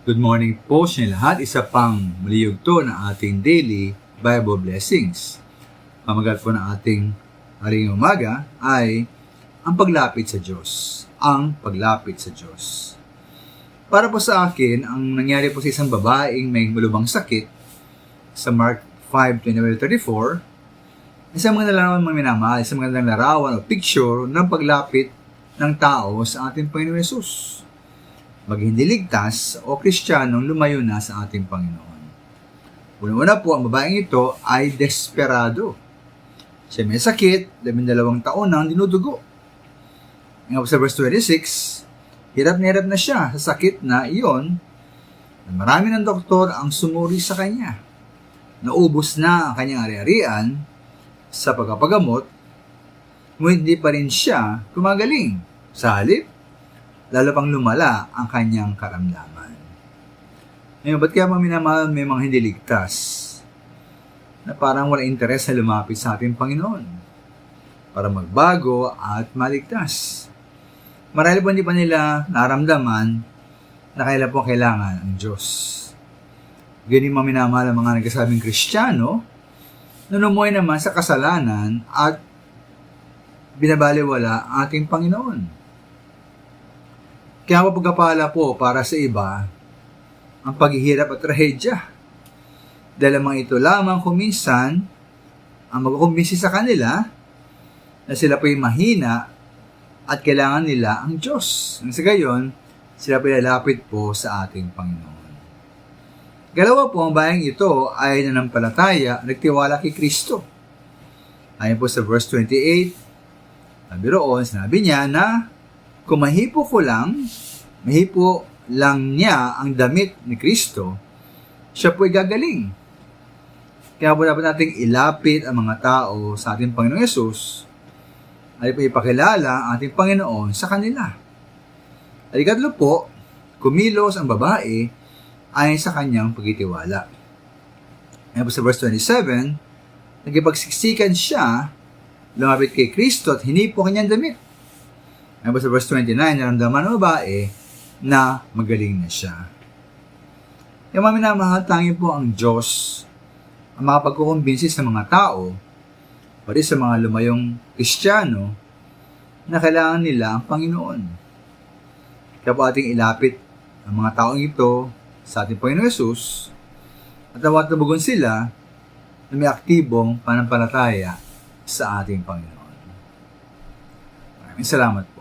Good morning po sa inyo lahat. Isa pang maliyugto na ating daily Bible blessings. Pamagat po ng ating haring umaga ay ang paglapit sa Diyos. Ang paglapit sa Diyos. Para po sa akin, ang nangyari po sa isang babaeng may malubhang sakit sa Mark 5:21-34, isang mga larawan mga minamahal, isang magandang larawan o picture ng paglapit ng tao sa ating Panginoon Yesus. Maging hindi ligtas o Kristiyanong lumayo na sa ating Panginoon. Una-una po, ang babaeng ito ay desperado. Siya may sakit, 12 taon nang dinudugo. Ngayon sa verse 26, hirap na siya sa sakit na iyon. Marami ng doktor ang sumuri sa kanya. Naubos na ang kanyang ari-arian sa pagpapagamot, ngunit hindi pa rin siya kumagaling. Sa halip, lalo pang lumala ang kanyang karamdaman. Ngayon, ba't kaya mga minamahal may mga hindi ligtas na parang wala interes na lumapit sa ating Panginoon para magbago at maligtas? Marahil po hindi pa nila naramdaman na kailan po kailangan ang Diyos. Ganyan mga minamahal ang mga nagkasabing Kristiyano na numuhay naman sa kasalanan at binabaliwala ang ating Panginoon. Kaya pagkapala po para sa iba ang paghihirap at trahedya. Dahil ang mga ito lamang kuminsan ang magkukumbinsi sa kanila na sila po'y mahina at kailangan nila ang Diyos. Nang sa gayon, sila po'y lalapit po sa ating Panginoon. Galawa po, ang bayang ito ay nanampalataya, nagtiwala kay Kristo. Ayon po sa verse 28, sabi roon, sinabi niya na kung mahipo lang niya ang damit ni Kristo, siya po'y gagaling. Kaya po dapat nating ilapit ang mga tao sa ating Panginoong Yesus ay ipakilala ang ating Panginoon sa kanila. At ikatlo po, kumilos ang babae ayon sa kanyang pagtitiwala. Ayon po sa verse 27, nagipagsiksikan siya, lumapit kay Kristo at hinipo kanyang damit. Ayon po sa verse 29, naramdaman ng babae na magaling na siya. Yung mga minamahal, tanging po ang Diyos ang makapagkukumbinsi sa mga tao, pati sa mga lumayong Kristiyano, na kailangan nila ang Panginoon. Kaya po ating ilapit ang mga taong ito sa ating Panginoon Yesus at nawatabugon sila na may aktibong panampalataya sa ating Panginoon. Maraming salamat po.